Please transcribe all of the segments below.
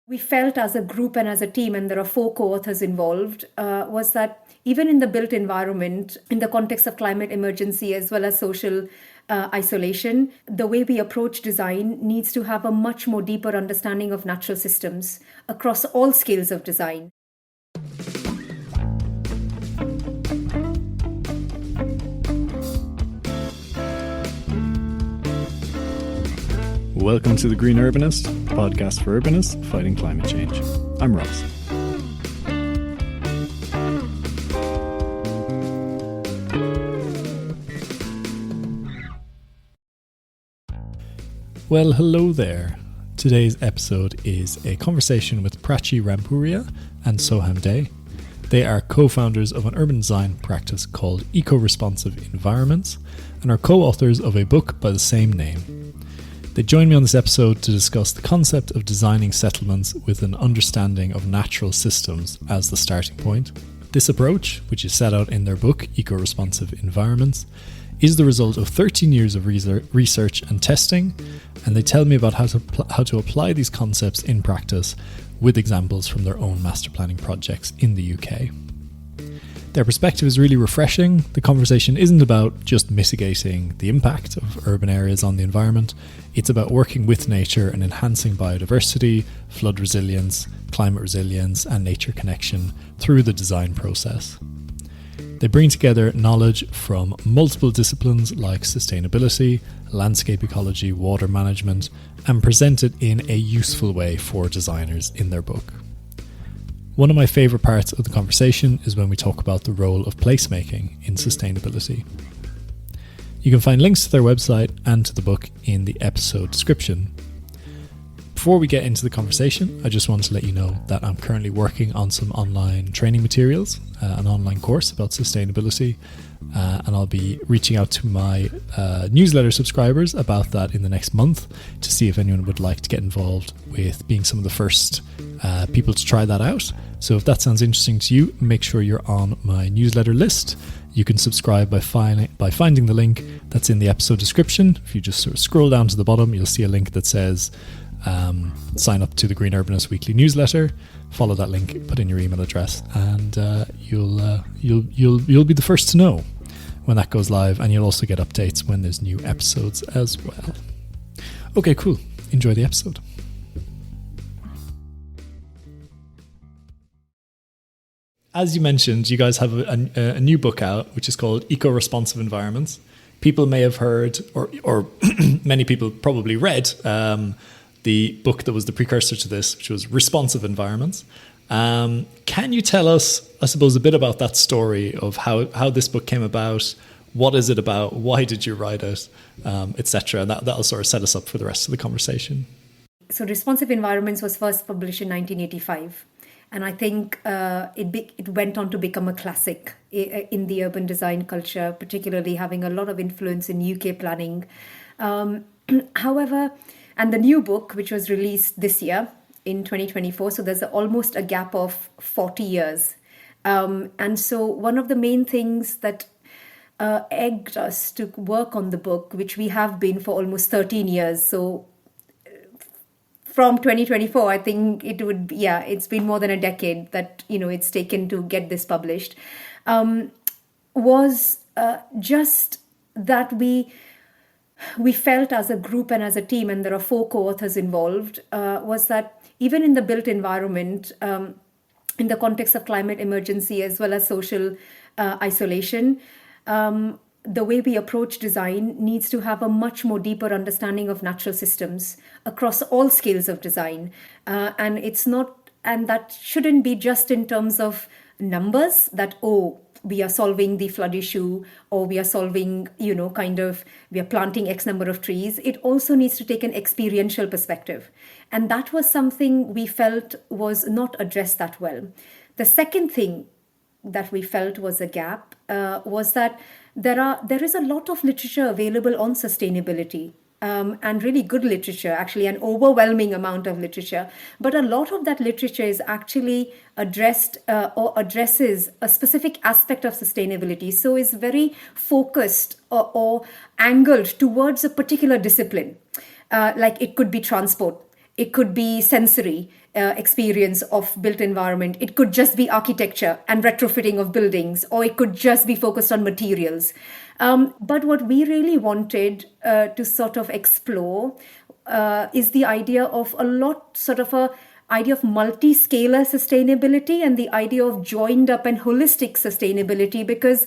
We felt as a group and as a team, and there are four co-authors involved, was that even in the built environment, in the context of climate emergency as well as social isolation, the way we approach design needs to have a much more deeper understanding of natural systems across all scales of design. Welcome to the Green Urbanist, podcast for urbanists fighting climate change. I'm Ross. Well, hello there. Today's episode is a conversation with Prachi Rampuria and Soham. They are co-founders of an urban design practice called EcoResponsive Environments and are co-authors of a book by the same name. They joined me on this episode to discuss the concept of designing settlements with an understanding of natural systems as the starting point. This approach, which is set out in their book, EcoResponsive Environments, is the result of 13 years of research and testing, and they tell me about how to apply these concepts in practice with examples from their own master planning projects in the UK. Their perspective is really refreshing. The conversation isn't about just mitigating the impact of urban areas on the environment. It's about working with nature and enhancing biodiversity, flood resilience, climate resilience, and nature connection through the design process. They bring together knowledge from multiple disciplines like sustainability, landscape ecology, water management, and present it in a useful way for designers in their book. One of my favourite parts of the conversation is when we talk about the role of placemaking in sustainability. You can find links to their website and to the book in the episode description. Before we get into the conversation, I just want to let you know that I'm currently working on some online training materials, an online course about sustainability, and I'll be reaching out to my newsletter subscribers about that in the next month to see if anyone would like to get involved with being some of the first people to try that out. So if that sounds interesting to you, make sure you're on my newsletter list. You can subscribe by finding the link that's in the episode description. If you just sort of scroll down to the bottom, you'll see a link that says sign up to the Green Urbanist weekly newsletter. Follow that link, put in your email address, and you'll be the first to know when that goes live, and you'll also get updates when there's new episodes as well. Okay, cool. Enjoy the episode. As you mentioned, you guys have a new book out, which is called EcoResponsive Environments. People may have heard, or many people probably read, the book that was the precursor to this, which was Responsive Environments. Can you tell us, I suppose, a bit about that story of how this book came about? What is it about? Why did you write it? Etc. And that'll sort of set us up for the rest of the conversation. So Responsive Environments was first published in 1985. And I think it went on to become a classic in the urban design culture, particularly having a lot of influence in UK planning. However, and the new book, which was released this year in 2024, so there's almost a gap of 40 years. And so one of the main things that egged us to work on the book, which we have been for almost 13 years, so from 2024, I think it's been more than a decade that, it's taken to get this published, was just that we felt as a group and as a team, and there are four co-authors involved, was that even in the built environment, in the context of climate emergency as well as social isolation, the way we approach design needs to have a much more deeper understanding of natural systems across all scales of design. And that shouldn't be just in terms of numbers that, we are solving the flood issue, or we are solving, we are planting X number of trees. It also needs to take an experiential perspective. And that was something we felt was not addressed that well. The second thing that we felt was a gap was that there is a lot of literature available on sustainability, and really good literature, actually an overwhelming amount of literature. But a lot of that literature is actually addressed or addresses a specific aspect of sustainability. So is very focused or angled towards a particular discipline. Like it could be transport, it could be sensory, experience of built environment. It could just be architecture and retrofitting of buildings, or it could just be focused on materials. But what we really wanted to sort of explore is the idea of idea of multi-scalar sustainability and the idea of joined up and holistic sustainability, because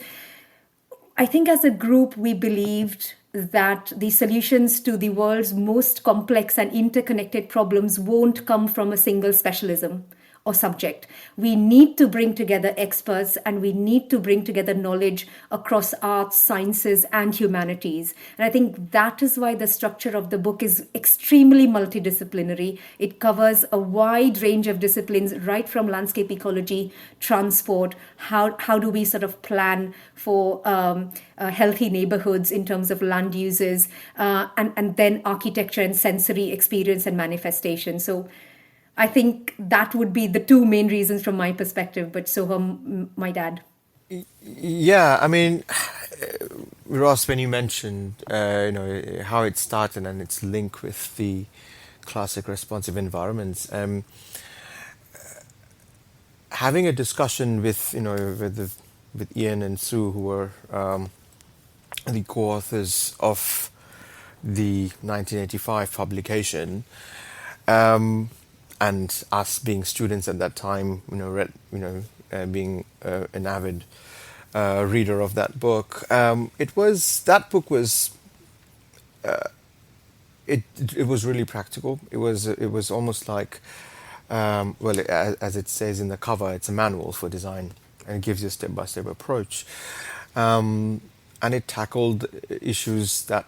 I think as a group we believed that the solutions to the world's most complex and interconnected problems won't come from a single specialism or subject. We need to bring together experts, and we need to bring together knowledge across arts, sciences, and humanities. And I think that is why the structure of the book is extremely multidisciplinary. It covers a wide range of disciplines, right from landscape ecology, transport, how do we sort of plan for healthy neighborhoods in terms of land uses, and then architecture and sensory experience and manifestation. So I think that would be the two main reasons from my perspective, but Soham might add. Yeah, I mean, Ross, when you mentioned, how it started and its link with the classic responsive environments, having a discussion with Ian and Sue, who were the co-authors of the 1985 publication, and us being students at that time, being an avid reader of that book, it was really practical. It was almost like, as it says in the cover, it's a manual for design, and it gives you a step-by-step approach, and it tackled issues that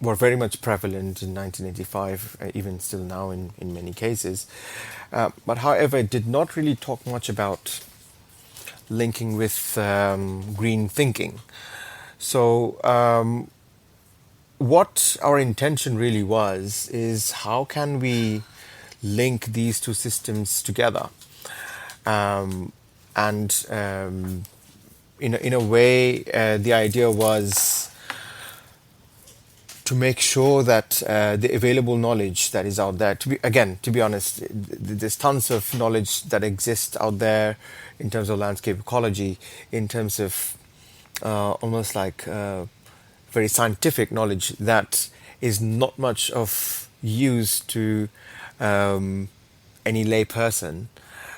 were very much prevalent in 1985, even still now in many cases. But however, it did not really talk much about linking with green thinking. So what our intention really was is, how can we link these two systems together? And in a way, the idea was to make sure that the available knowledge that is out there, to be honest, there's tons of knowledge that exists out there in terms of landscape ecology, in terms of almost like very scientific knowledge that is not much of use to any lay person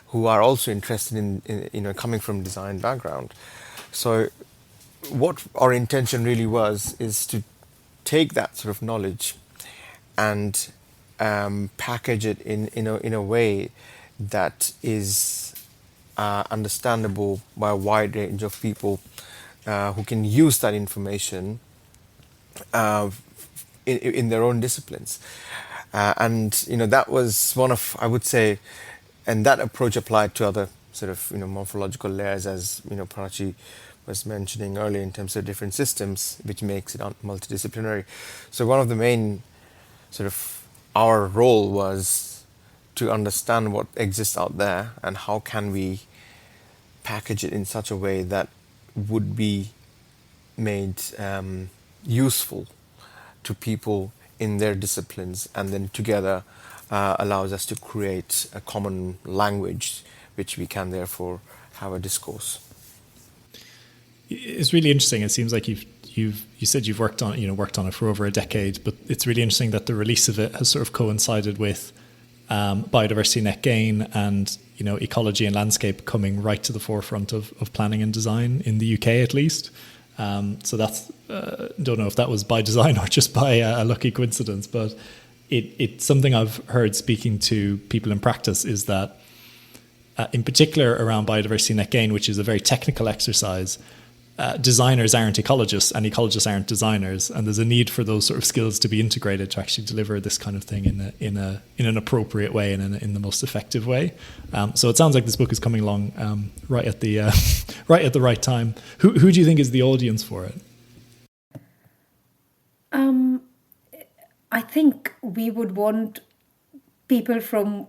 who are also interested in coming from design background. So what our intention really was is to take that sort of knowledge and package it in a way that is understandable by a wide range of people who can use that information in their own disciplines. And that was one of, I would say, and that approach applied to other sort of morphological layers, as Prachi was mentioning earlier, in terms of different systems, which makes it multidisciplinary. So one of the main sort of our role was to understand what exists out there and how can we package it in such a way that would be made useful to people in their disciplines, and then together allows us to create a common language which we can therefore have a discourse. It's really interesting. It seems like you said you've worked on it for over a decade, but it's really interesting that the release of it has sort of coincided with biodiversity net gain and ecology and landscape coming right to the forefront of planning and design in the UK, at least. So that's don't know if that was by design or just by a lucky coincidence, but it's something I've heard speaking to people in practice, is that in particular around biodiversity net gain, which is a very technical exercise, designers aren't ecologists and ecologists aren't designers, and there's a need for those sort of skills to be integrated to actually deliver this kind of thing in an appropriate way and in the most effective way. So it sounds like this book is coming along right at the right time. Who do you think is the audience for it? I think we would want people from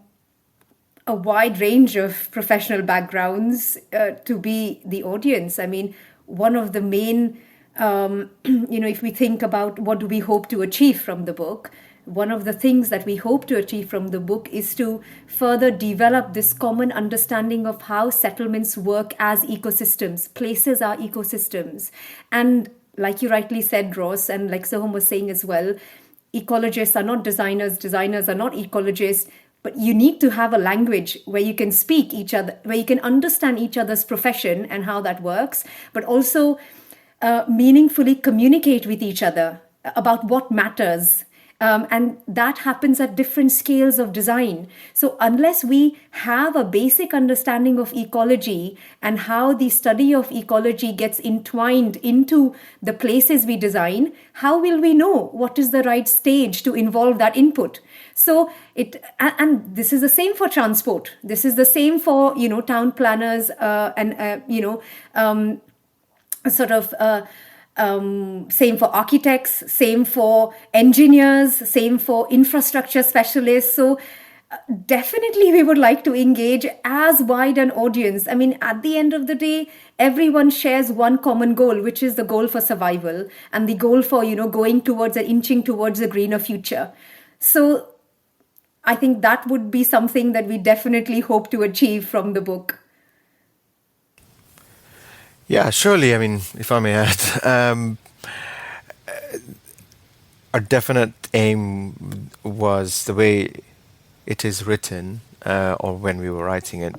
a wide range of professional backgrounds to be the audience. I mean, one of the main, if we think about what do we hope to achieve from the book, one of the things that we hope to achieve from the book is to further develop this common understanding of how settlements work as ecosystems. Places are ecosystems. And like you rightly said, Ross, and like Soham was saying as well, ecologists are not designers, designers are not ecologists, but you need to have a language where you can speak each other, where you can understand each other's profession and how that works, but also meaningfully communicate with each other about what matters. And that happens at different scales of design. So unless we have a basic understanding of ecology and how the study of ecology gets entwined into the places we design, how will we know what is the right stage to involve that input? So and this is the same for transport. This is the same for, town planners same for architects, same for engineers, same for infrastructure specialists. So definitely we would like to engage as wide an audience. I mean, at the end of the day, everyone shares one common goal, which is the goal for survival and the goal for, going towards and inching towards a greener future. So I think that would be something that we definitely hope to achieve from the book. Yeah, surely. I mean, if I may add, our definite aim was the way it is written, or when we were writing it,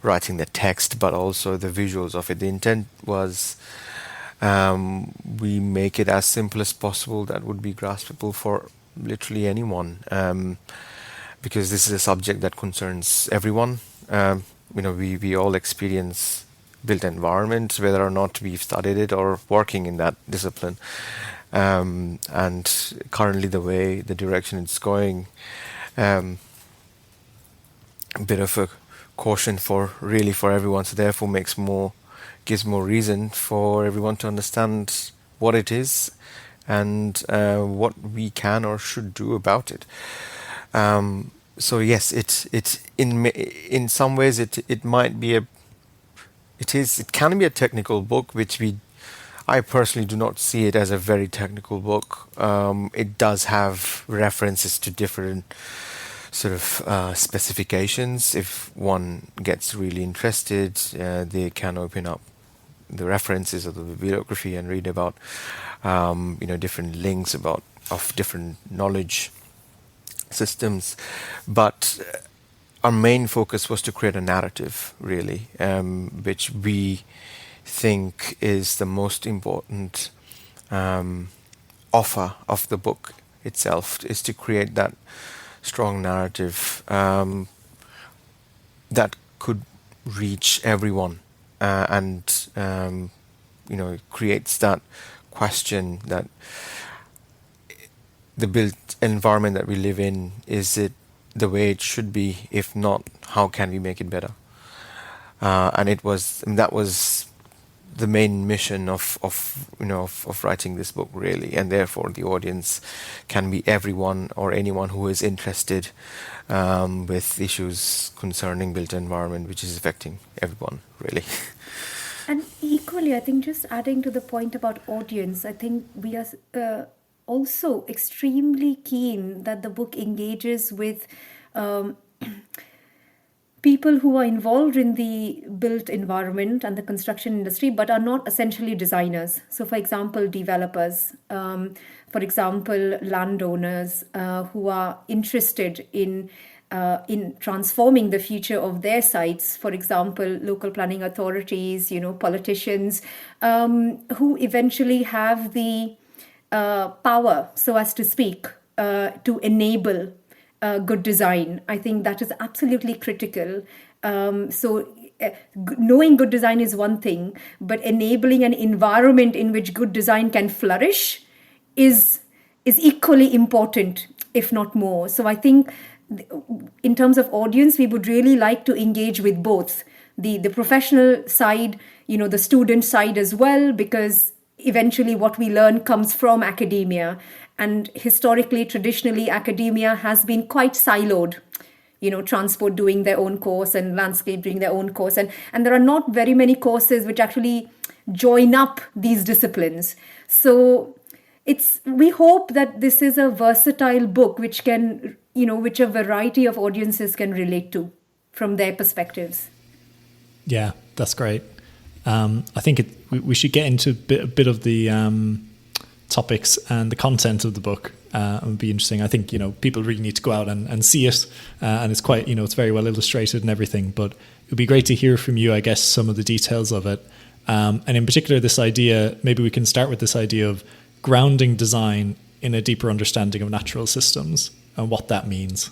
writing the text, but also the visuals of it. The intent was we make it as simple as possible that would be graspable for literally anyone, because this is a subject that concerns everyone. We all experience built environments, whether or not we've studied it or working in that discipline. And currently the direction it's going, a bit of a caution for everyone. So therefore gives more reason for everyone to understand what it is and what we can or should do about it. So yes, it in some ways it might be it can be a technical book, which I personally do not see it as a very technical book. It does have references to different sort of specifications. If one gets really interested, they can open up the references of the bibliography and read about different links of different knowledge systems. But our main focus was to create a narrative, really, which we think is the most important offer of the book itself, is to create that strong narrative that could reach everyone, and creates that question that the built environment that we live in, is it the way it should be? If not, how can we make it better? And that was the main mission of writing this book, really. And therefore the audience can be everyone or anyone who is interested with issues concerning built environment, which is affecting everyone, really. And equally, I think, just adding to the point about audience, I think we are also extremely keen that the book engages with people who are involved in the built environment and the construction industry, but are not essentially designers. So, for example, developers, for example, landowners who are interested in transforming the future of their sites. For example, local planning authorities, politicians, who eventually have the power, so as to speak, to enable good design. I think that is absolutely critical. Knowing good design is one thing, but enabling an environment in which good design can flourish is equally important, if not more. So I think in terms of audience, we would really like to engage with both the professional side, the student side as well, because eventually what we learn comes from academia. And historically, traditionally, academia has been quite siloed. Transport doing their own course and landscape doing their own course. And there are not very many courses which actually join up these disciplines. So we hope that this is a versatile book which can, which a variety of audiences can relate to from their perspectives. Yeah, that's great. I think we should get into a bit of the topics and the content of the book. It would be interesting. I think, people really need to go out and see it. And it's quite, it's very well illustrated and everything. But it would be great to hear from you, I guess, some of the details of it. And in particular, this idea, maybe we can start with this idea of grounding design in a deeper understanding of natural systems and what that means.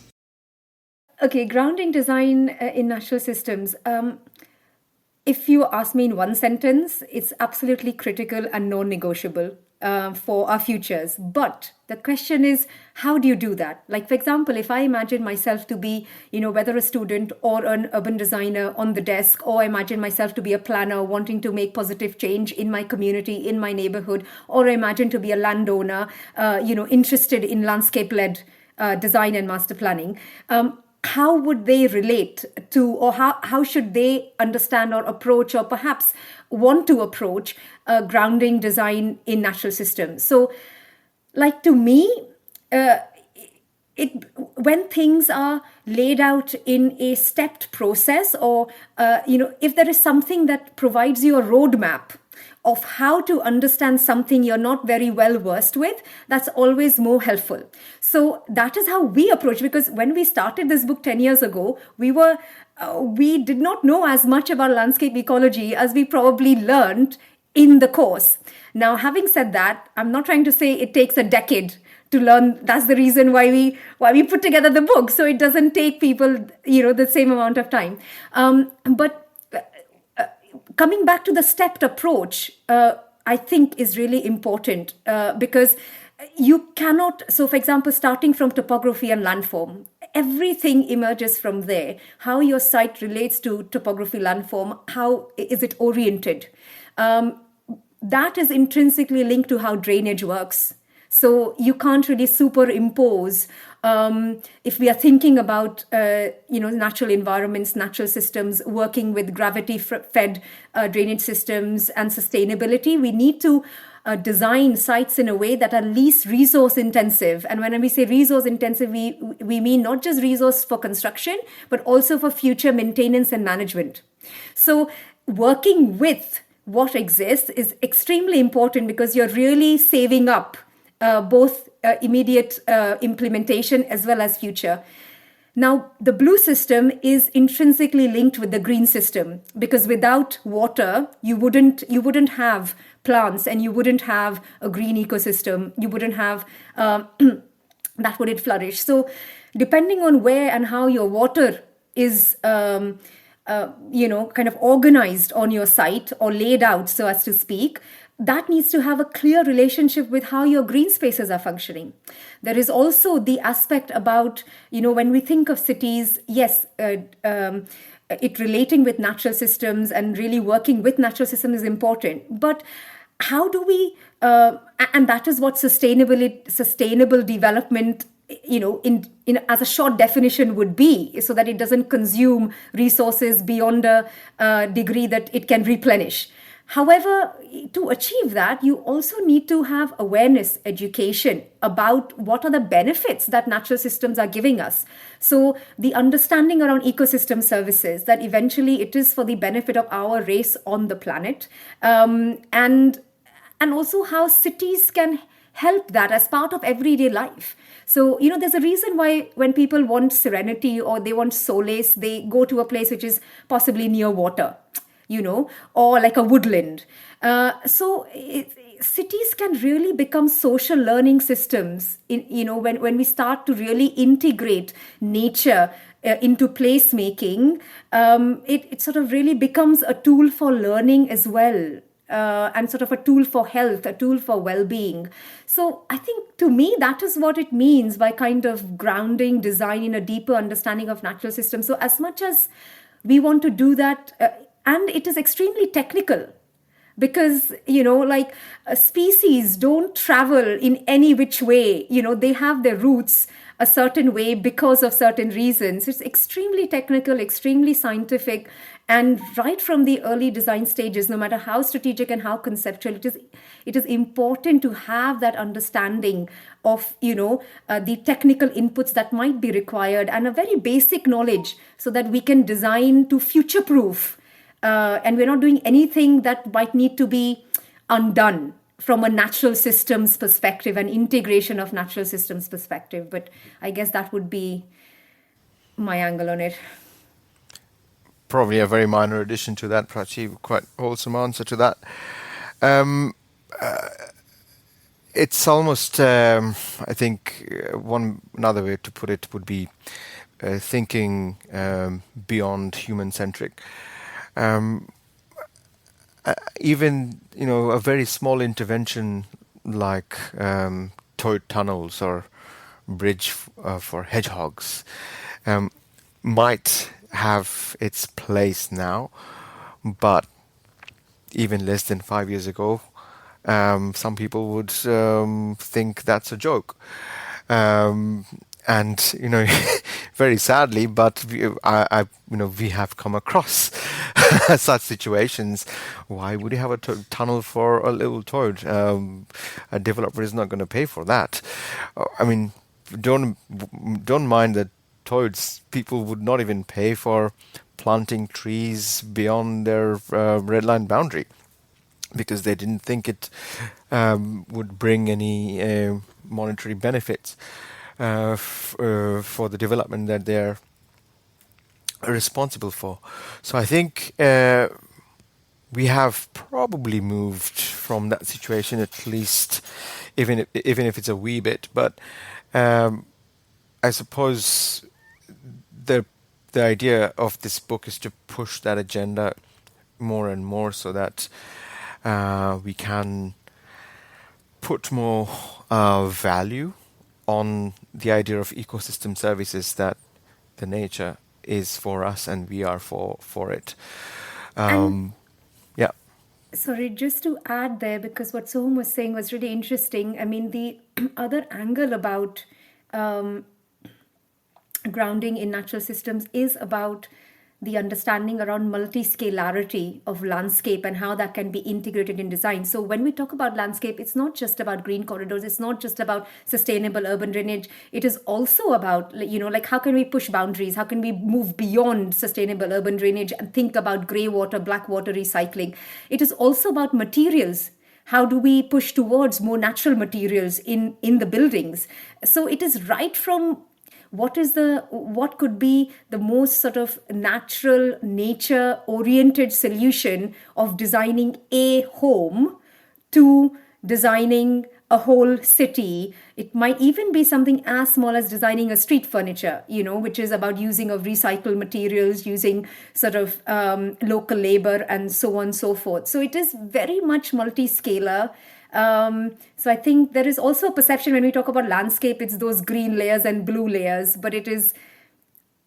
Okay, grounding design in natural systems. If you ask me in one sentence, it's absolutely critical and non-negotiable for our futures. But the question is, how do you do that? Like, for example, if I imagine myself to be, whether a student or an urban designer on the desk, or I imagine myself to be a planner wanting to make positive change in my community, in my neighborhood, or I imagine to be a landowner, interested in landscape-led design and master planning, how would they relate to, or how should they understand or approach, or perhaps want to approach grounding design in natural systems? So, like, to me, when things are laid out in a stepped process, or if there is something that provides you a roadmap of how to understand something you're not very well versed with, that's always more helpful. So that is how we approach, because when we started this book 10 years ago, we did not know as much about landscape ecology as we probably learned in the course. Now, having said that, I'm not trying to say it takes a decade to learn. That's the reason why we put together the book, so it doesn't take people the same amount of time. But coming back to the stepped approach, I think is really important because you cannot. So, for example, starting from topography and landform, everything emerges from there. How your site relates to topography, landform, how is it oriented? That is intrinsically linked to how drainage works. So you can't really superimpose. If we are thinking about natural environments, natural systems, working with gravity-fed drainage systems and sustainability, we need to design sites in a way that are least resource intensive. And when we say resource intensive, we mean not just resource for construction, but also for future maintenance and management. So working with what exists is extremely important, because you're really saving up both immediate implementation as well as future. Now, the blue system is intrinsically linked with the green system, because without water, you wouldn't have plants, and you wouldn't have a green ecosystem. You wouldn't have that wouldn't flourish. So, depending on where and how your water is, kind of organized on your site or laid out, so as to speak, that needs to have a clear relationship with how your green spaces are functioning. There is also the aspect about, when we think of cities, yes, it relating with natural systems and really working with natural systems is important. But how do we, and that is what sustainable development, in as a short definition would be, so that it doesn't consume resources beyond a degree that it can replenish. However, to achieve that, you also need to have awareness, education about what are the benefits that natural systems are giving us. So the understanding around ecosystem services, that eventually it is for the benefit of our race on the planet, and also how cities can help that as part of everyday life. So, there's a reason why when people want serenity or they want solace, they go to a place which is possibly near water, or like a woodland. So cities can really become social learning systems, when we start to really integrate nature into placemaking. It sort of really becomes a tool for learning as well. And sort of a tool for health, a tool for well-being. So I think, to me, that is what it means by kind of grounding design in a deeper understanding of natural systems. So as much as we want to do that, and it is extremely technical, because, species don't travel in any which way. They have their roots a certain way because of certain reasons. It's extremely technical, extremely scientific, and right from the early design stages, no matter how strategic and how conceptual, it is important to have that understanding of the technical inputs that might be required, and a very basic knowledge so that we can design to future proof, and we're not doing anything that might need to be undone from a natural systems perspective and integration of natural systems perspective. But I guess that would be my angle on it. Probably a very minor addition to that, Prachi. Quite wholesome answer to that. Um, it's almost, I think, another way to put it would be thinking beyond human-centric. Even a very small intervention like towed tunnels or bridge for hedgehogs might have its place now, but even less than 5 years ago, some people would think that's a joke. And very sadly, but we have come across such situations. Why would you have a tunnel for a little toad? A developer is not going to pay for that. I mean, don't mind the toads. People would not even pay for planting trees beyond their red line boundary because they didn't think it would bring any monetary benefits for the development that they're responsible for. So I think we have probably moved from that situation, at least, even if it's a wee bit. But I suppose the idea of this book is to push that agenda more and more, so that we can put more value on the idea of ecosystem services, that the nature is for us and we are for it. Yeah. Sorry, just to add there, because what Soham was saying was really interesting. I mean, the other angle about grounding in natural systems is about the understanding around multi-scalarity of landscape and how that can be integrated in design. So when we talk about landscape, it's not just about green corridors, it's not just about sustainable urban drainage. It is also about, like how can we push boundaries? How can we move beyond sustainable urban drainage and think about grey water, black water recycling? It is also about materials. How do we push towards more natural materials in the buildings? So it is right from what could be the most sort of natural, nature oriented solution of designing a home to designing a whole city. It might even be something as small as designing a street furniture, which is about using of recycled materials, using sort of local labor and so on and so forth. So it is very much multi-scalar. So I think there is also a perception when we talk about landscape, it's those green layers and blue layers, but it is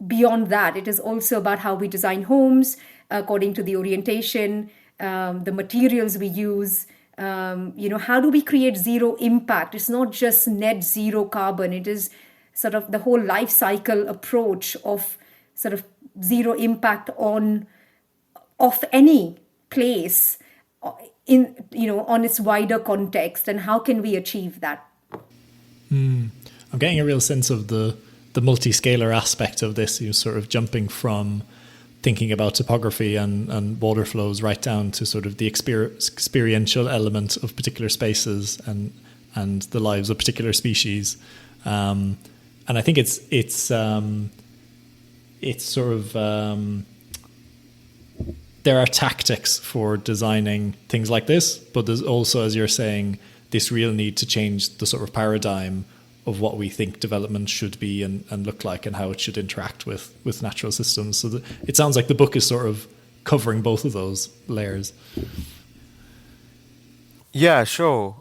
beyond that. It is also about how we design homes according to the orientation, the materials we use. How do we create zero impact? It's not just net zero carbon. It is sort of the whole life cycle approach of sort of zero impact of any place on its wider context, and how can we achieve that? I'm getting a real sense of the multi-scalar aspect of this. You're sort of jumping from thinking about topography and water flows right down to sort of the experiential element of particular spaces and the lives of particular species. And I think it's sort of there are tactics for designing things like this, but there's also, as you're saying, this real need to change the sort of paradigm of what we think development should be and look like, and how it should interact with natural systems. So it sounds like the book is sort of covering both of those layers. Yeah, sure.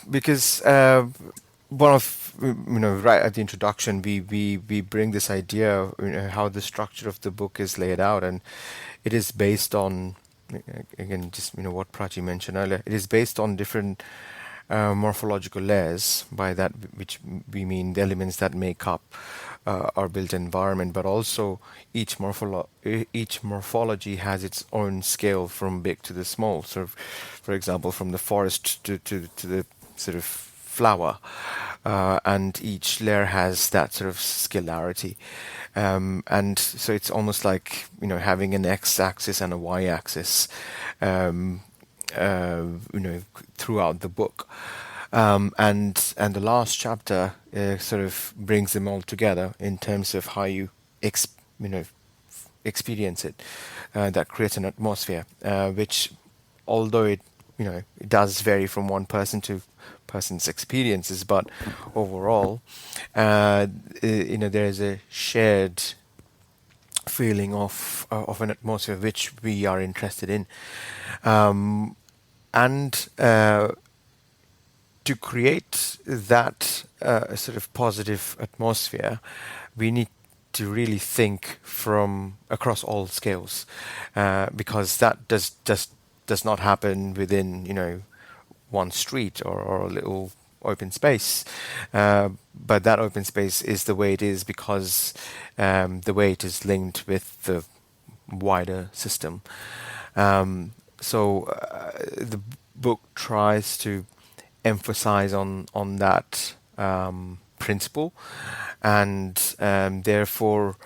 Because one of right at the introduction, we bring this idea, how the structure of the book is laid out, and it is based on, again, just what Prachi mentioned earlier. It is based on different morphological layers. By that, which we mean the elements that make up our built environment, but also each morphology has its own scale from big to the small. So, for example, from the forest to the sort of flower, and each layer has that sort of scalarity. And so it's almost like, having an x-axis and a y-axis, throughout the book. And the last chapter sort of brings them all together in terms of how you experience it. That creates an atmosphere, which, although it does vary from one person to person's experiences, but overall, there is a shared feeling of an atmosphere which we are interested in, and to create that sort of positive atmosphere, we need to really think from across all scales, because that does not happen within one street or a little open space. But that open space is the way it is because the way it is linked with the wider system. So the book tries to emphasize on that principle, and therefore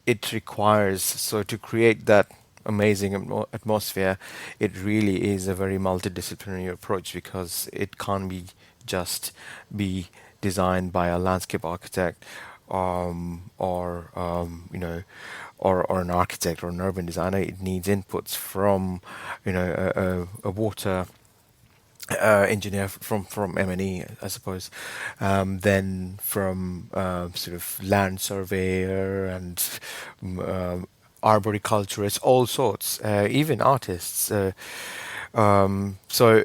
it requires, so to create that amazing atmosphere, it really is a very multidisciplinary approach, because it can't just be designed by a landscape architect, or an architect or an urban designer. It needs inputs from a water engineer from M&E, I suppose, then from sort of land surveyor and arboriculturists, all sorts, even artists. So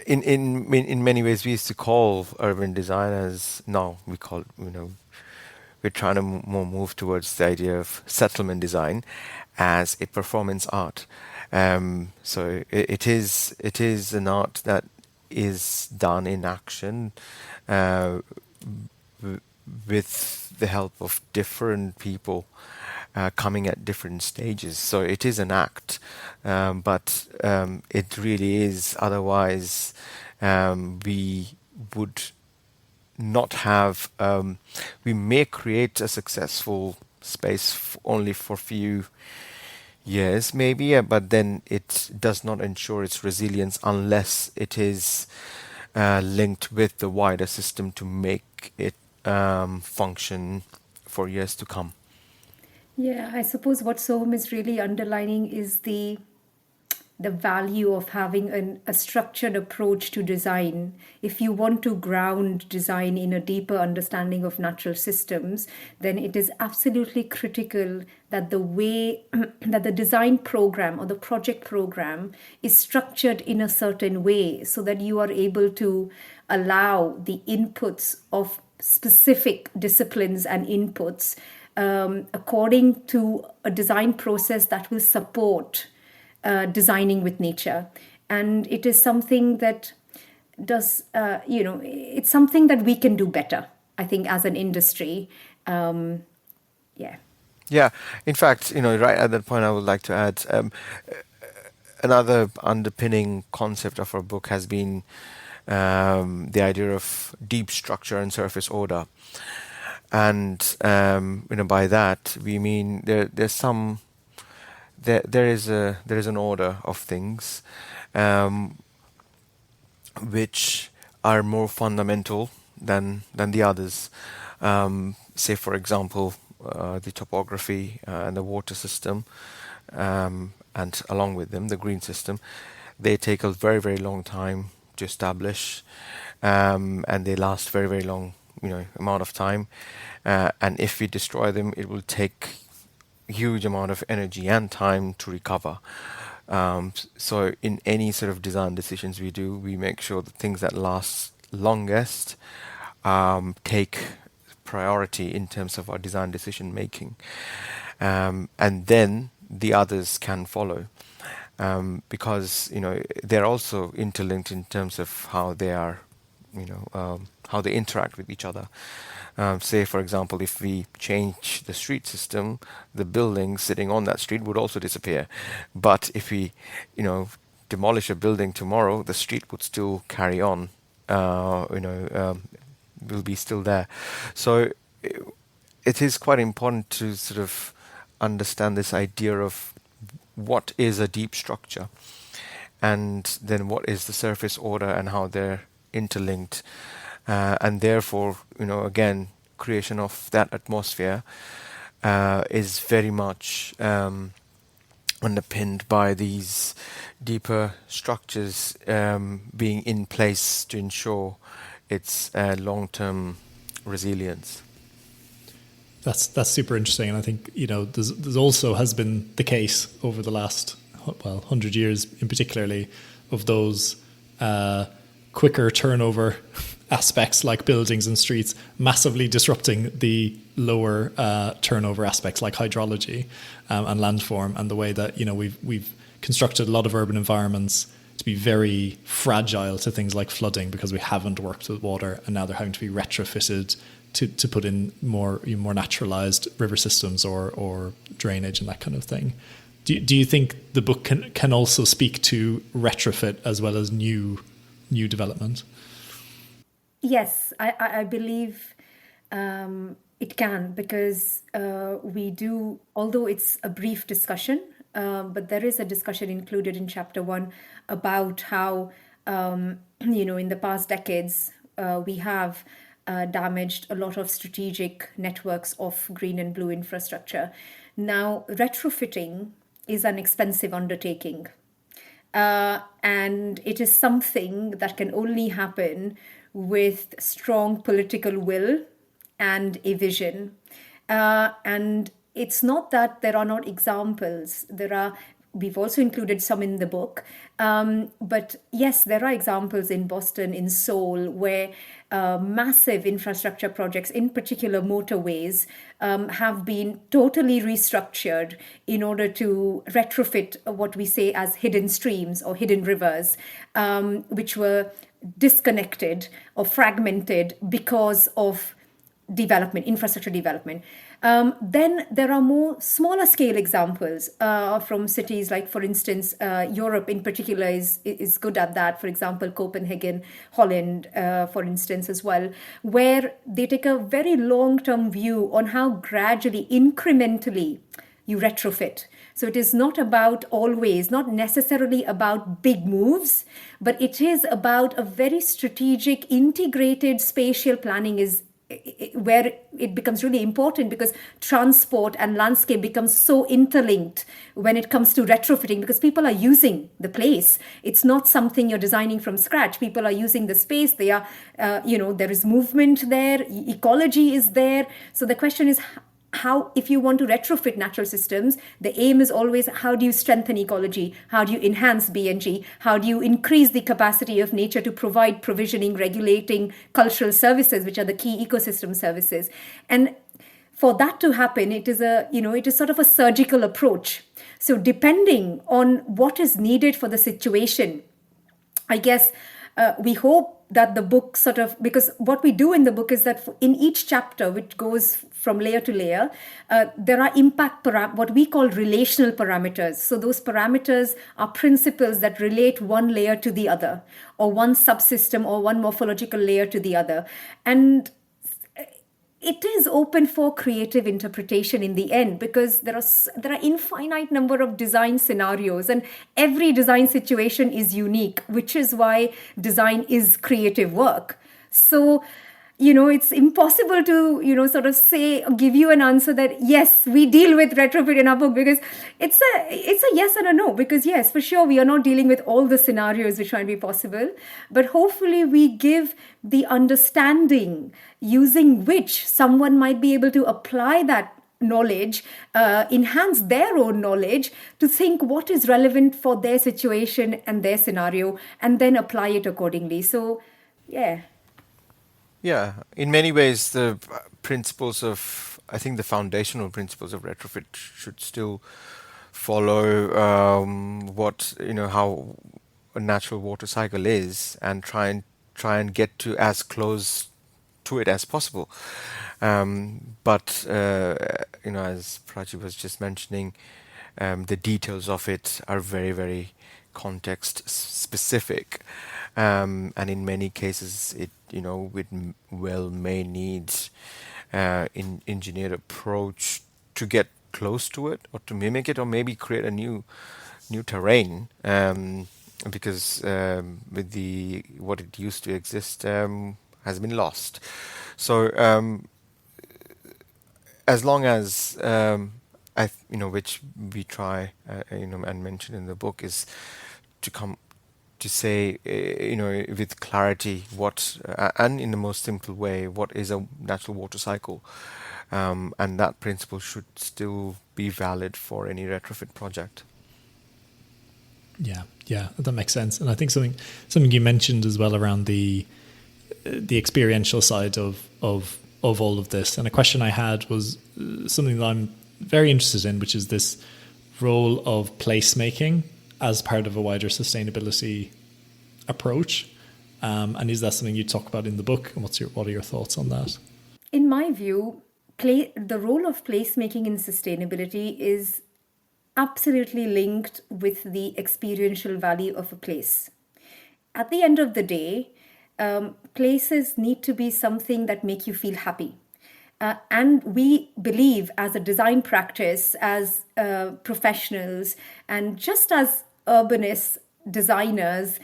in many ways, we used to call urban designers. Now we call we're trying to more move towards the idea of settlement design as a performance art. So it is an art that is done in action, with the help of different people coming at different stages. So it is an act, but it really is. Otherwise, we would not have. We may create a successful space only for few years, maybe, yeah, but then it does not ensure its resilience unless it is linked with the wider system to make it function for years to come. Yeah, I suppose what Soham is really underlining is the value of having a structured approach to design. If you want to ground design in a deeper understanding of natural systems, then it is absolutely critical that the way that the design program or the project program is structured in a certain way, so that you are able to allow the inputs of specific disciplines and inputs according to a design process that will support designing with nature. And it is something that it's something that we can do better, I think, as an industry. Yeah. Yeah, in fact, right at that point, I would like to add another underpinning concept of our book has been the idea of deep structure and surface order. And by that we mean there's some there is an order of things which are more fundamental than the others. Say, for example, the topography and the water system, and along with them the green system. They take a very, very long time to establish, and they last very, very long amount of time. And if we destroy them, it will take huge amount of energy and time to recover. So in any sort of design decisions we do, we make sure the things that last longest take priority in terms of our design decision making, and then the others can follow. because they're also interlinked in terms of how they are, how they interact with each other. Say, for example, if we change the street system, the buildings sitting on that street would also disappear. But if we, demolish a building tomorrow, the street would still carry on. Will be still there. So it is quite important to sort of understand this idea of what is a deep structure, and then what is the surface order and how they're interlinked, and therefore, again, creation of that atmosphere is very much underpinned by these deeper structures being in place to ensure its long-term resilience. That's super interesting, and I think there's also has been the case over the last 100 years, in particularly, of those quicker turnover aspects like buildings and streets massively disrupting the lower turnover aspects like hydrology and landform, and the way that we've constructed a lot of urban environments to be very fragile to things like flooding because we haven't worked with water, and now they're having to be retrofitted to put in more naturalized river systems or drainage and that kind of thing. Do you think the book can also speak to retrofit as well as new development? Yes, I believe it can, because we do, although it's a brief discussion, but there is a discussion included in chapter 1 about how, in the past decades, we have damaged a lot of strategic networks of green and blue infrastructure. Now, retrofitting is an expensive undertaking. And it is something that can only happen with strong political will and a vision. And it's not that there are not examples. We've also included some in the book. But yes, there are examples in Boston, in Seoul, where massive infrastructure projects, in particular motorways, have been totally restructured in order to retrofit what we say as hidden streams or hidden rivers, which were disconnected or fragmented because of infrastructure development. Then there are more smaller scale examples from cities like, for instance, Europe in particular is good at that. For example, Copenhagen, Holland, for instance, as well, where they take a very long-term view on how gradually, incrementally, you retrofit. So it is not necessarily about big moves, but it is about a very strategic, integrated spatial planning is where it becomes really important, because transport and landscape becomes so interlinked when it comes to retrofitting, because people are using the place. It's not something you're designing from scratch. People are using the space. They are, there is movement there. Ecology is there. So the question is, how, if you want to retrofit natural systems, the aim is always, how do you strengthen ecology? How do you enhance BNG? How do you increase the capacity of nature to provide provisioning, regulating cultural services, which are the key ecosystem services? And for that to happen, it is sort of a surgical approach. So depending on what is needed for the situation, I guess we hope that the book because what we do in the book is that in each chapter, which goes from layer to layer, there are what we call relational parameters. So those parameters are principles that relate one layer to the other, or one subsystem or one morphological layer to the other. And it is open for creative interpretation in the end, because there are infinite number of design scenarios, and every design situation is unique, which is why design is creative work. So, it's impossible to, sort of give you an answer that, yes, we deal with retrofit in our book, because it's a yes and a no. Because yes, for sure, we are not dealing with all the scenarios which might be possible, but hopefully we give the understanding using which someone might be able to apply that knowledge, enhance their own knowledge to think what is relevant for their situation and their scenario, and then apply it accordingly. So, yeah. Yeah, in many ways, the principles of, I think the foundational principles of retrofit should still follow what how a natural water cycle is, and try and get to as close to it as possible. But as Prachi was just mentioning, the details of it are very, very context specific, and in many cases, it may need engineered approach to get close to it, or to mimic it, or maybe create a new terrain, because with the what it used to exist has been lost. So as long as which we try and mention in the book, is to come to say with clarity what and in the most simple way what is a natural water cycle, and that principle should still be valid for any retrofit project. Yeah, that makes sense. And I think something you mentioned as well around the experiential side of all of this. And a question I had was something that I'm very interested in, which is this role of placemaking as part of a wider sustainability approach. And is that something you talk about in the book? And what are your thoughts on that? In my view, the role of placemaking in sustainability is absolutely linked with the experiential value of a place. At the end of the day, places need to be something that make you feel happy. And we believe, as a design practice, as professionals, and just as urbanists, designers,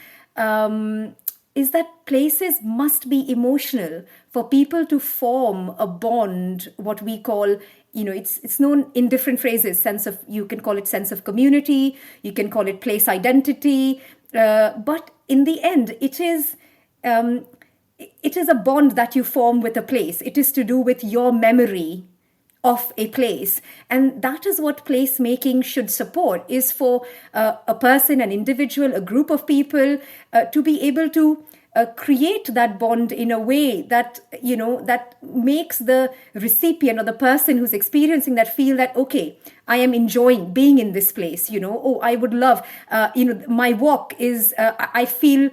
is that places must be emotional for people to form a bond, what we call, it's known in different phrases, you can call it sense of community, you can call it place identity, but in the end, it is a bond that you form with a place. It is to do with your memory of a place. And that is what placemaking should support, is for a person, an individual, a group of people to be able to create that bond in a way that, that makes the recipient or the person who's experiencing that feel that, okay, I am enjoying being in this place. I would love, my walk is, I feel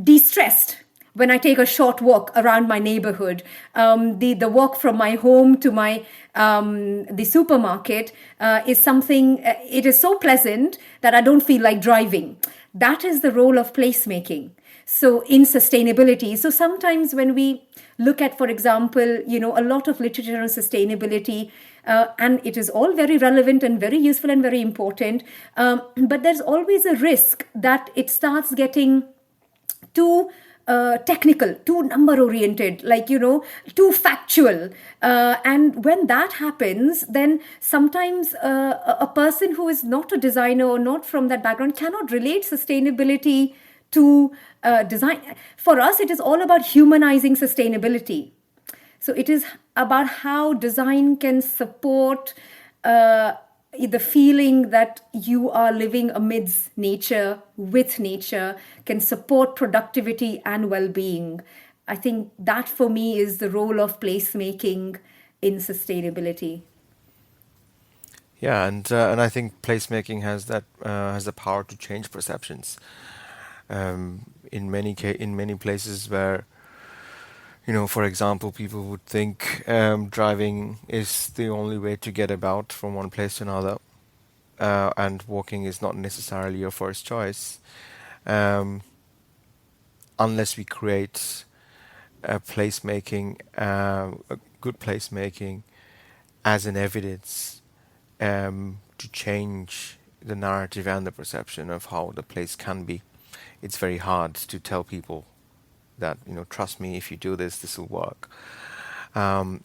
de-stressed when I take a short walk around my neighborhood. The walk from my home to my the supermarket is something, it is so pleasant that I don't feel like driving. That is the role of placemaking. So in sustainability, so sometimes when we look at, for example, a lot of literature on sustainability, and it is all very relevant and very useful and very important, but there's always a risk that it starts getting too technical, too number oriented, too factual. And when that happens, then sometimes a person who is not a designer or not from that background cannot relate sustainability to design. For us, it is all about humanizing sustainability. So it is about how design can support the feeling that you are living amidst nature, with nature, can support productivity and well-being. I think that for me is the role of placemaking in sustainability. Yeah, and I think placemaking has the power to change perceptions. In many places where, for example, people would think driving is the only way to get about from one place to another, and walking is not necessarily your first choice, unless we create a good placemaking as an evidence to change the narrative and the perception of how the place can be. It's very hard to tell people that, trust me, if you do this, this will work. And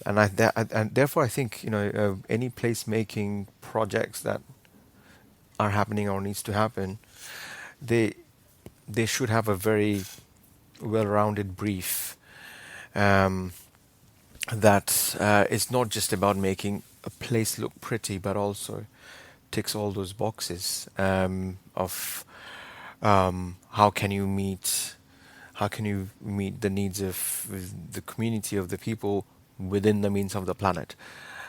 therefore, I think any placemaking projects that are happening or needs to happen, they should have a very well-rounded brief that is not just about making a place look pretty, but also ticks all those boxes of how can you meet the needs of the community of the people within the means of the planet,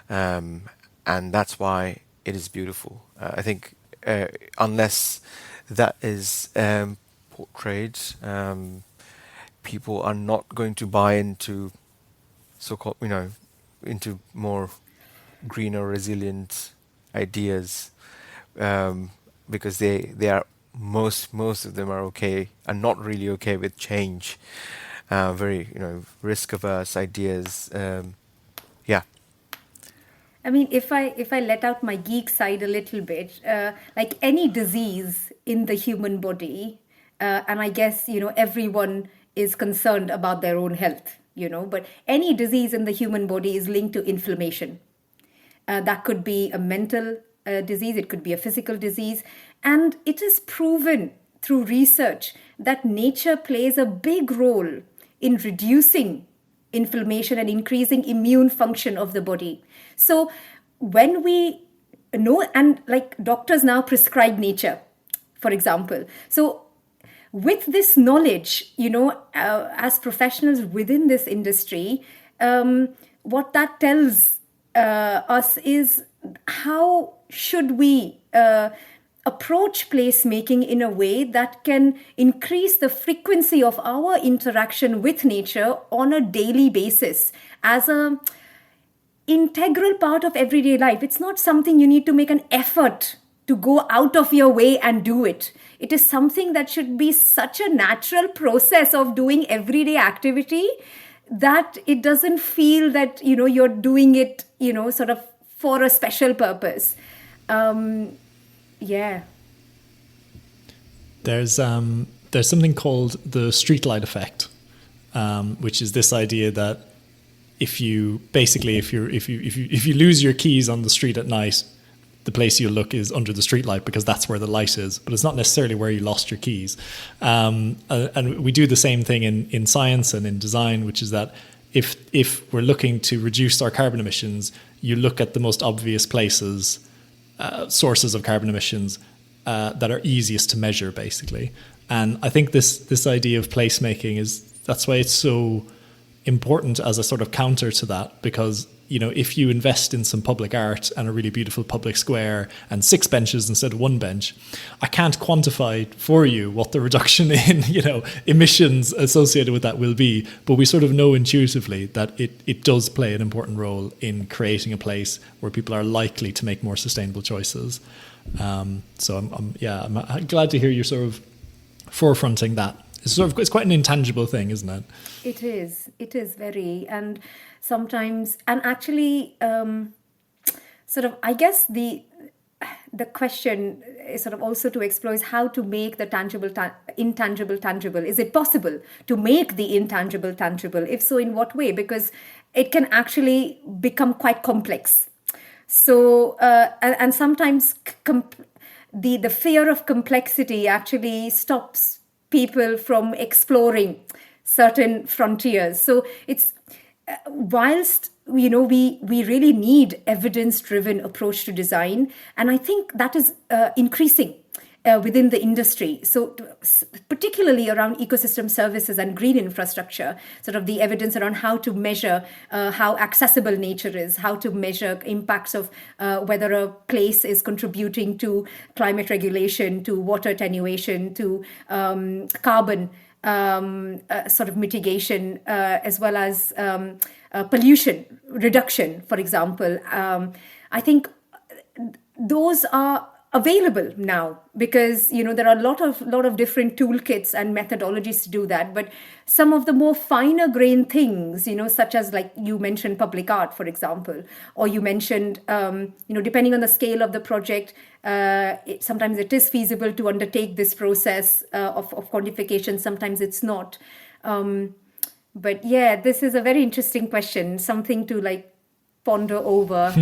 and that's why it is beautiful. I think unless that is portrayed, people are not going to buy into so-called, into more greener, resilient ideas, because they are most of them are not really okay with change, very risk averse ideas. Yeah. I mean, if I let out my geek side a little bit, like any disease in the human body, and I guess everyone is concerned about their own health, but any disease in the human body is linked to inflammation. That could be a mental disease, it could be a physical disease, and it is proven through research that nature plays a big role in reducing inflammation and increasing immune function of the body. So when we know, and like doctors now prescribe nature, for example. So with this knowledge, as professionals within this industry, what that tells us is how should we approach placemaking in a way that can increase the frequency of our interaction with nature on a daily basis as a integral part of everyday life. It's not something you need to make an effort to go out of your way and do it. It is something that should be such a natural process of doing everyday activity that it doesn't feel that you're doing it sort of for a special purpose. Yeah. There's something called the streetlight effect, which is this idea that if you lose your keys on the street at night, the place you look is under the streetlight because that's where the light is, but it's not necessarily where you lost your keys. And we do the same thing in science and in design, which is that if we're looking to reduce our carbon emissions, you look at the most obvious places, sources of carbon emissions that are easiest to measure, basically. And I think this idea of placemaking that's why it's so important as a sort of counter to that, because if you invest in some public art and a really beautiful public square and 6 benches instead of 1 bench, I can't quantify for you what the reduction in emissions associated with that will be, but we sort of know intuitively that it does play an important role in creating a place where people are likely to make more sustainable choices. So I'm glad to hear you sort of forefronting that. It's quite an intangible thing, isn't it? It is very, and sometimes, and actually, sort of, I guess the question is sort of also to explore is how to make the intangible tangible. Is it possible to make the intangible tangible? If so, in what way? Because it can actually become quite complex. So, and sometimes the fear of complexity actually stops people from exploring certain frontiers. So it's whilst we really need evidence-driven approach to design, and I think that is increasing within the industry. So particularly around ecosystem services and green infrastructure, sort of the evidence around how to measure how accessible nature is, how to measure impacts of whether a place is contributing to climate regulation, to water attenuation, to carbon sort of mitigation, as well as pollution reduction, for example. I think those are available now because there are a lot of different toolkits and methodologies to do that, but some of the more finer grain things, such as, like you mentioned, public art, for example, or you mentioned depending on the scale of the project, sometimes it is feasible to undertake this process of quantification, sometimes it's not. But yeah, this is a very interesting question, something to ponder over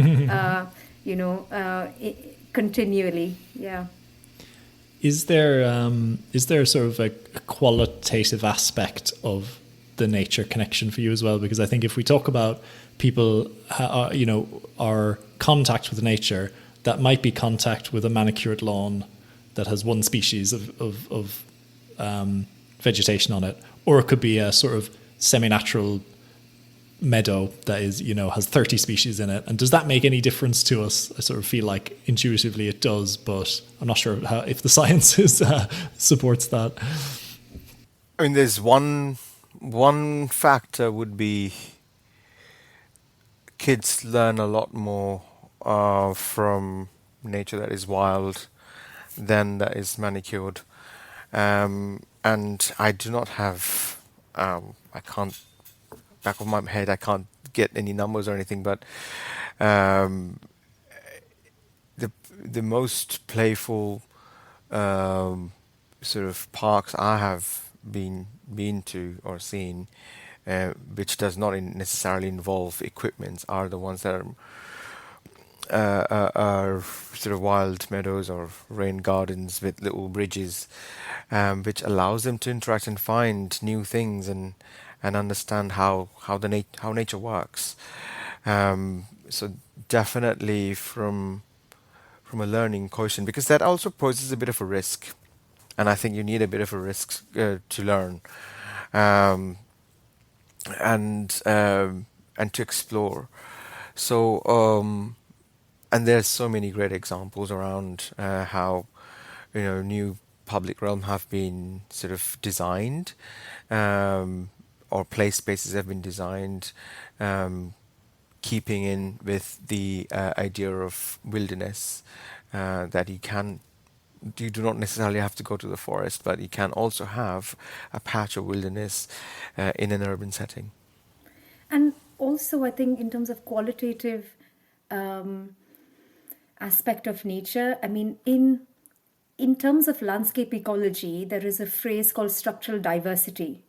continually. Yeah. Is there sort of a qualitative aspect of the nature connection for you as well? Because I think if we talk about people, our contact with nature, that might be contact with a manicured lawn that has one species of vegetation on it, or it could be a sort of semi-natural meadow that is, has 30 species in it? And does that make any difference to us? I sort of feel like intuitively it does, but I'm not sure if the science supports that. I mean, there's one factor would be kids learn a lot more from nature that is wild than that is manicured. And I do not have, I can't, back of my head, I can't get any numbers or anything, but um, the most playful sort of parks I have been to or seen, which does not necessarily involve equipment, are the ones that are sort of wild meadows or rain gardens with little bridges, which allows them to interact and find new things and understand how nature works. So definitely from a learning quotient, because that also poses a bit of a risk, and I think you need a bit of a risk to learn, um, and to explore. So and there's so many great examples around how new public realm have been sort of designed, or play spaces have been designed, keeping in with the idea of wilderness, that you do not necessarily have to go to the forest, but you can also have a patch of wilderness in an urban setting. And also, I think in terms of qualitative um, aspect of nature, I mean, in terms of landscape ecology, there is a phrase called structural diversity.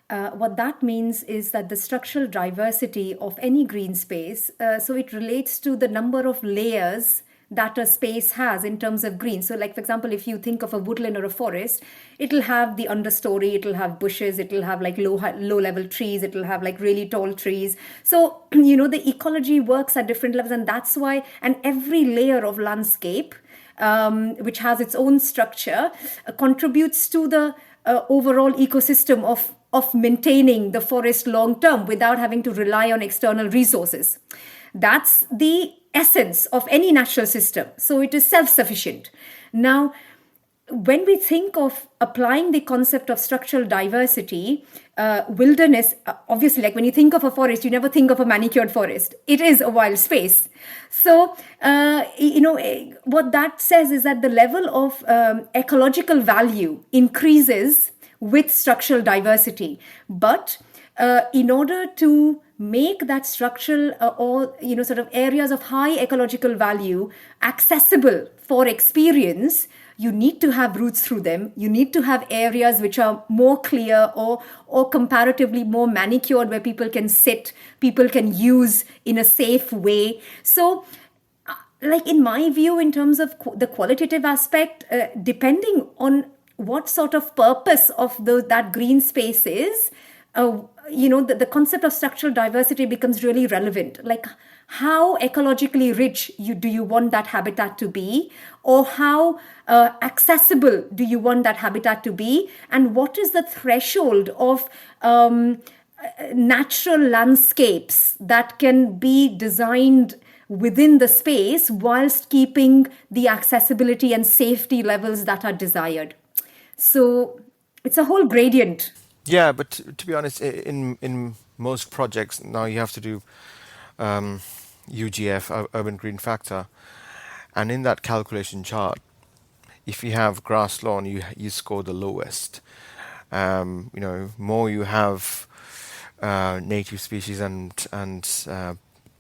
What that means is that the structural diversity of any green space, so it relates to the number of layers that a space has in terms of green. So, like, for example, if you think of a woodland or a forest, it'll have the understory, it'll have bushes, it'll have like low level trees, it'll have like really tall trees. So, the ecology works at different levels, and that's why, and every layer of landscape, which has its own structure, contributes to the overall ecosystem of maintaining the forest long term without having to rely on external resources. That's the essence of any natural system. So it is self-sufficient. Now, when we think of applying the concept of structural diversity, wilderness, obviously, like when you think of a forest, you never think of a manicured forest. It is a wild space. So, what that says is that the level of ecological value increases with structural diversity. But in order to make that structural or sort of areas of high ecological value accessible for experience, you need to have routes through them. You need to have areas which are more clear or comparatively more manicured, where people can sit, people can use in a safe way. So, like in my view, in terms of the qualitative aspect, depending on what sort of purpose of that green space is, the concept of structural diversity becomes really relevant. Like, how ecologically rich do you want that habitat to be, or how accessible do you want that habitat to be, and what is the threshold of natural landscapes that can be designed within the space whilst keeping the accessibility and safety levels that are desired. So it's a whole gradient. Yeah, but to be honest, in most projects now you have to do UGF, urban green factor, and in that calculation chart, if you have grass lawn, you score the lowest. More you have native species and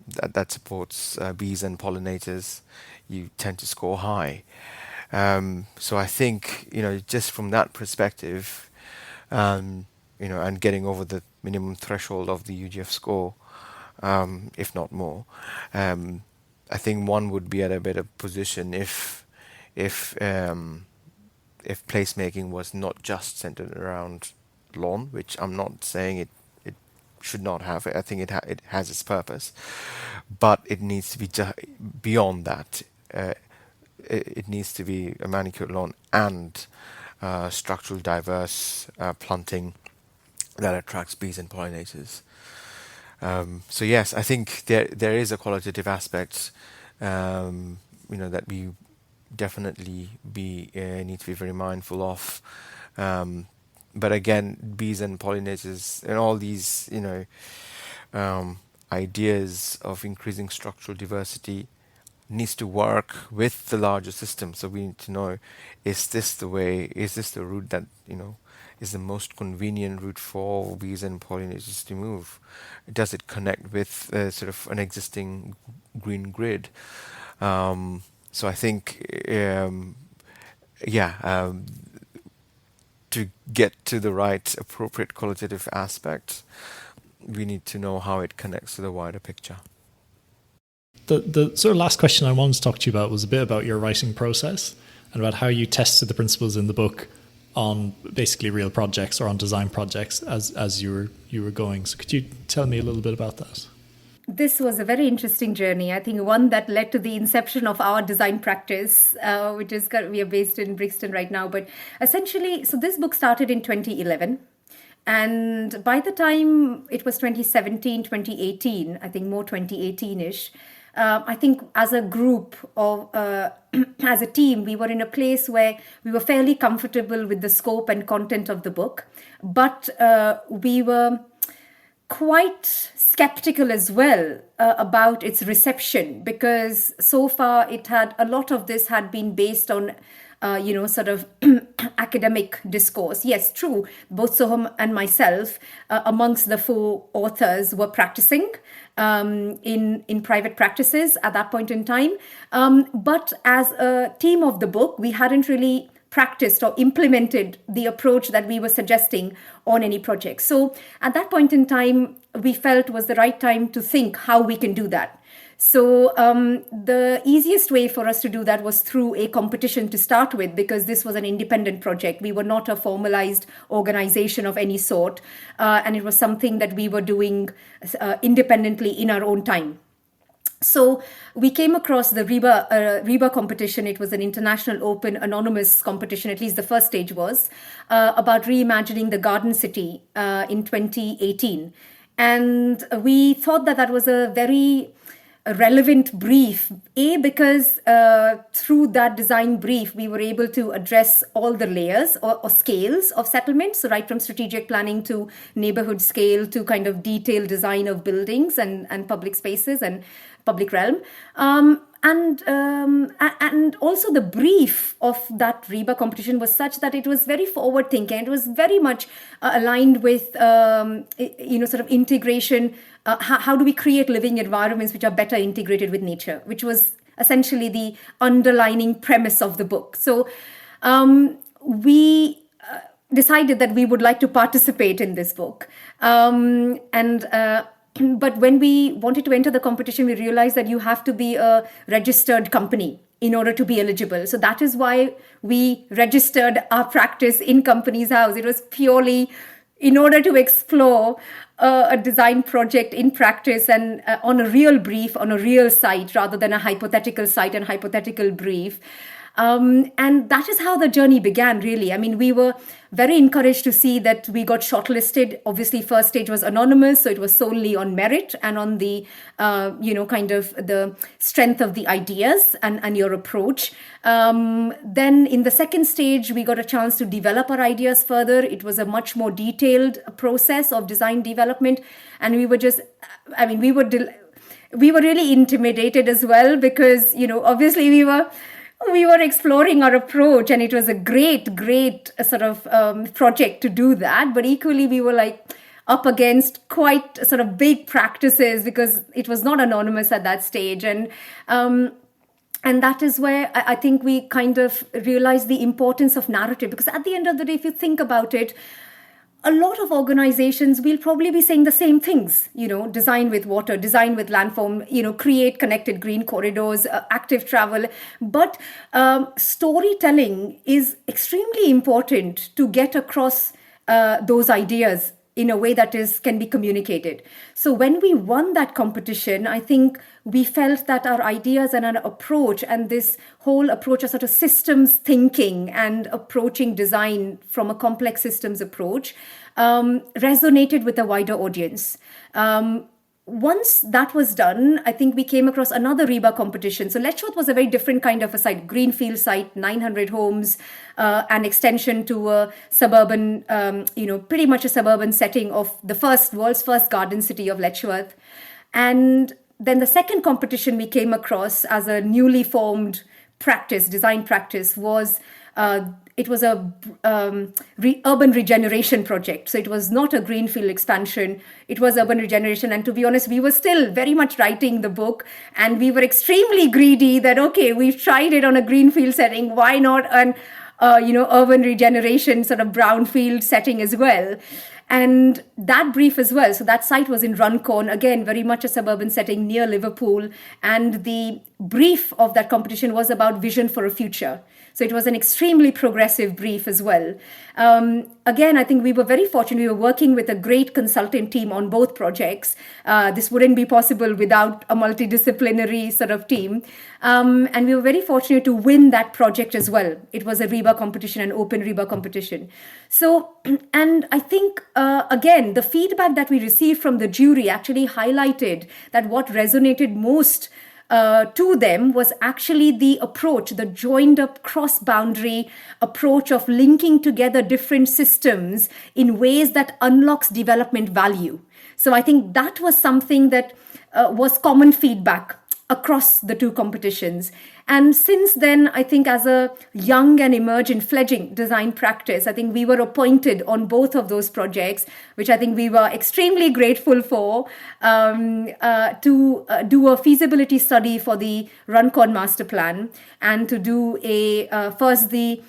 that supports bees and pollinators, you tend to score high. So I think just from that perspective, and getting over the minimum threshold of the UGF score, if not more, I think one would be at a better position if placemaking was not just centered around lawn, which I'm not saying it should not have. I think it has its purpose, but it needs to be beyond that. It needs to be a manicured lawn and structural diverse planting that attracts bees and pollinators. So yes, I think there is a qualitative aspect, that we definitely be need to be very mindful of. But again, bees and pollinators and all these, ideas of increasing structural diversity needs to work with the larger system. So we need to know, is this the way, is this the route that, is the most convenient route for bees and pollinators to move? Does it connect with sort of an existing green grid? So I think, yeah, to get to the right appropriate qualitative aspect, we need to know how it connects to the wider picture. The sort of last question I wanted to talk to you about was a bit about your writing process and about how you tested the principles in the book on basically real projects or on design projects as you were going. So could you tell me a little bit about that? This was a very interesting journey. I think one that led to the inception of our design practice, which is we are based in Brixton right now. But essentially, so this book started in 2011. And by the time it was 2017, 2018, I think more 2018-ish, I think as a group or as a team, we were in a place where we were fairly comfortable with the scope and content of the book. But we were quite skeptical as well about its reception, because so far a lot of this had been based on sort of academic discourse. Yes, true. Both Soham and myself, amongst the 4 authors, were practicing in private practices at that point in time. But as a team of the book, we hadn't really practiced or implemented the approach that we were suggesting on any project. So at that point in time, we felt was the right time to think how we can do that. So the easiest way for us to do that was through a competition to start with, because this was an independent project. We were not a formalized organization of any sort, and it was something that we were doing independently in our own time. So we came across the REBA competition. It was an international open anonymous competition, at least the first stage was, about reimagining the garden city in 2018. And we thought that was a very relevant brief, because through that design brief, we were able to address all the layers or scales of settlement. So right from strategic planning to neighborhood scale to kind of detailed design of buildings and public spaces and public realm. And also the brief of that REBA competition was such that it was very forward thinking. It was very much aligned with, sort of integration. How do we create living environments which are better integrated with nature, which was essentially the underlining premise of the book. So we decided that we would like to participate in this book. But when we wanted to enter the competition, we realized that you have to be a registered company in order to be eligible. So that is why we registered our practice in Companies House. It was purely in order to explore a design project in practice and on a real brief, on a real site, rather than a hypothetical site and hypothetical brief. And that is how the journey began, really. I mean, we were very encouraged to see that we got shortlisted. Obviously, first stage was anonymous, so it was solely on merit and on the, kind of the strength of the ideas and your approach. Then in the second stage, we got a chance to develop our ideas further. It was a much more detailed process of design development. And we were we were really intimidated as well, because, obviously we were exploring our approach, and it was a great sort of project to do that. But equally, we were up against quite sort of big practices, because it was not anonymous at that stage. And that is where I think we kind of realized the importance of narrative, because at the end of the day, if you think about it, a lot of organizations will probably be saying the same things, design with water, design with landform, create connected green corridors, active travel. But storytelling is extremely important to get across those ideas in a way that can be communicated. So when we won that competition, I think we felt that our ideas and our approach, and this whole approach of sort of systems thinking and approaching design from a complex systems approach, resonated with a wider audience. once that was done, I think we came across another REBA competition. So Letchworth was a very different kind of a site, greenfield site, 900 homes, an extension to a suburban, pretty much a suburban setting of the world's first garden city of Letchworth. And then the second competition we came across as a newly formed design practice, was it was a urban regeneration project. So it was not a greenfield expansion. It was urban regeneration. And to be honest, we were still very much writing the book, and we were extremely greedy that, okay, we've tried it on a greenfield setting. Why not an urban regeneration sort of brownfield setting as well? And that brief as well. So that site was in Runcorn, again, very much a suburban setting near Liverpool. And the brief of that competition was about vision for a future. So it was an extremely progressive brief as well. Again, I think we were very fortunate. We were working with a great consultant team on both projects. This wouldn't be possible without a multidisciplinary sort of team. And we were very fortunate to win that project as well. It was a REBA competition, an open REBA competition. So, and I think, again, the feedback that we received from the jury actually highlighted that what resonated most to them was actually the approach, the joined up cross-boundary approach of linking together different systems in ways that unlocks development value. So I think that was something that was common feedback across the two competitions. And since then, I think as a young and emerging fledgling design practice, I think we were appointed on both of those projects, which I think we were extremely grateful for, to do a feasibility study for the Runcorn Master Plan, and to do first the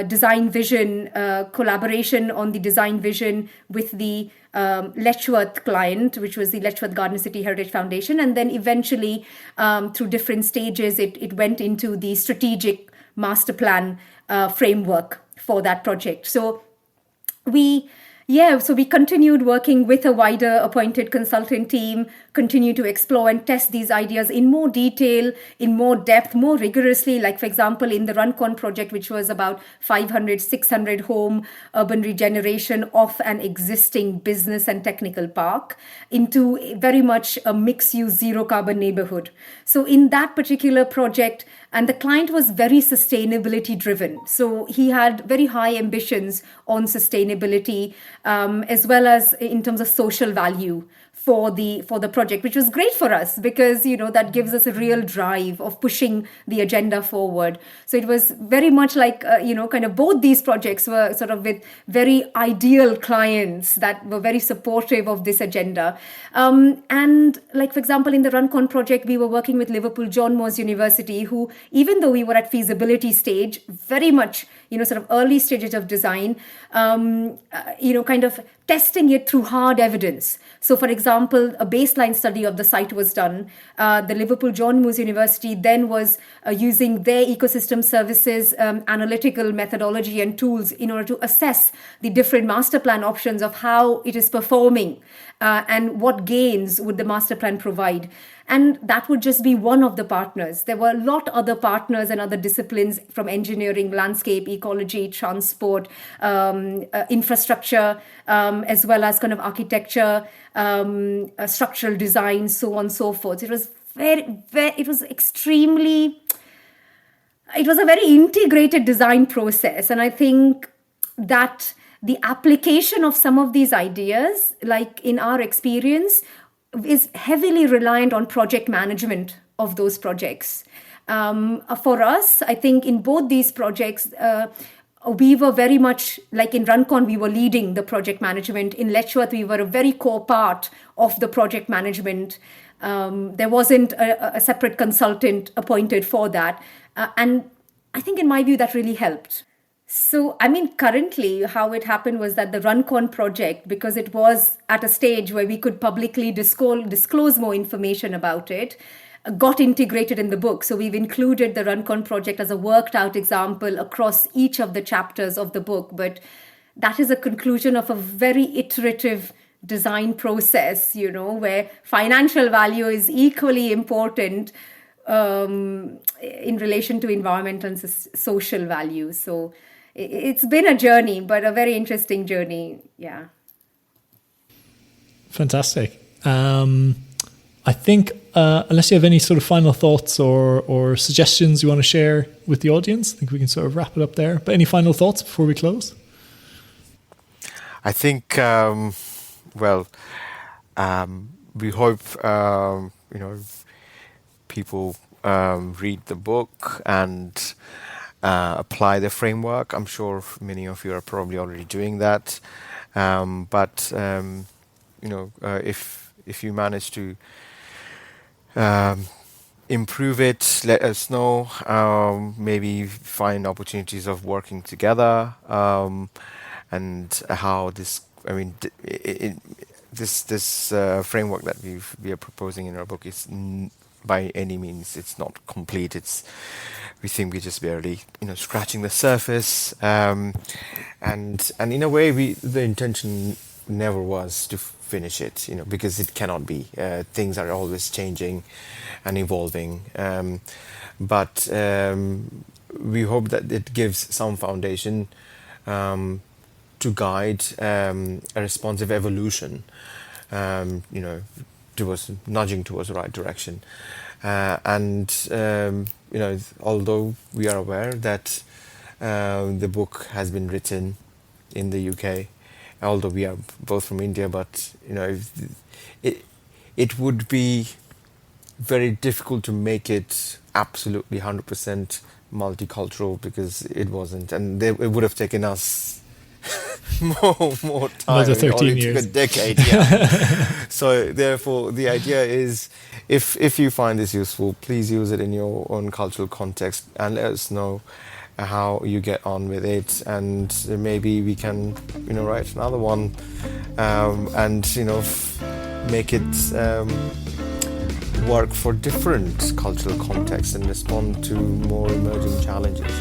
design vision, collaboration on the design vision with the Letchworth client, which was the Letchworth Garden City Heritage Foundation. And then eventually, through different stages, it went into the strategic master plan framework for that project. So we continued working with a wider appointed consultant team, continue to explore and test these ideas in more detail, in more depth, more rigorously. Like, for example, in the Runcorn project, which was about 500, 600 home urban regeneration of an existing business and technical park into very much a mixed-use, zero-carbon neighborhood. So in that particular project, and the client was very sustainability driven. So he had very high ambitions on sustainability, as well as in terms of social value for the project, which was great for us because, that gives us a real drive of pushing the agenda forward. So it was very much like, kind of both these projects were sort of with very ideal clients that were very supportive of this agenda. And like, for example, in the Runcorn project, we were working with Liverpool John Moores University, who, even though we were at feasibility stage, very much, sort of early stages of design, kind of testing it through hard evidence. So, for example, a baseline study of the site was done. The Liverpool John Moores University then was using their ecosystem services analytical methodology and tools in order to assess the different master plan options of how it is performing and what gains would the master plan provide. And that would just be one of the partners. There were a lot other partners and other disciplines from engineering, landscape, ecology, transport, infrastructure, as well as kind of architecture, structural design, so on and so forth. It was it was a very integrated design process. And I think that the application of some of these ideas, like in our experience, is heavily reliant on project management of those projects. For us, I think in both these projects, we were very much, like in Runcorn, we were leading the project management. In Letchworth, we were a very core part of the project management. There wasn't a separate consultant appointed for that. And I think in my view, that really helped. So, I mean, currently how it happened was that the Runcorn project, because it was at a stage where we could publicly disclose more information about it, got integrated in the book. So we've included the Runcorn project as a worked out example across each of the chapters of the book. But that is a conclusion of a very iterative design process, where financial value is equally important in relation to environmental and social value. So it's been a journey, but a very interesting journey. Yeah. Fantastic. I think, unless you have any sort of final thoughts or suggestions you want to share with the audience, I think we can sort of wrap it up there. But any final thoughts before we close? I think, we hope, people read the book and apply the framework. I'm sure many of you are probably already doing that. If you manage to improve it, let us know. Maybe find opportunities of working together, and how this. I mean, this framework that we are proposing in our book is by any means it's not complete. We think we're just barely scratching the surface, and in a way the intention never was to finish it, because it cannot be. Things are always changing and evolving, but we hope that it gives some foundation to guide a responsive evolution, towards nudging towards the right direction. Although we are aware that the book has been written in the UK, although we are both from India, but it would be very difficult to make it absolutely 100% multicultural, because it wasn't, and it would have taken us more time. Another 13 It years. took a decade. Yeah. So therefore, the idea is, if you find this useful, please use it in your own cultural context and let us know how you get on with it, and maybe we can write another one, and make it work for different cultural contexts and respond to more emerging challenges.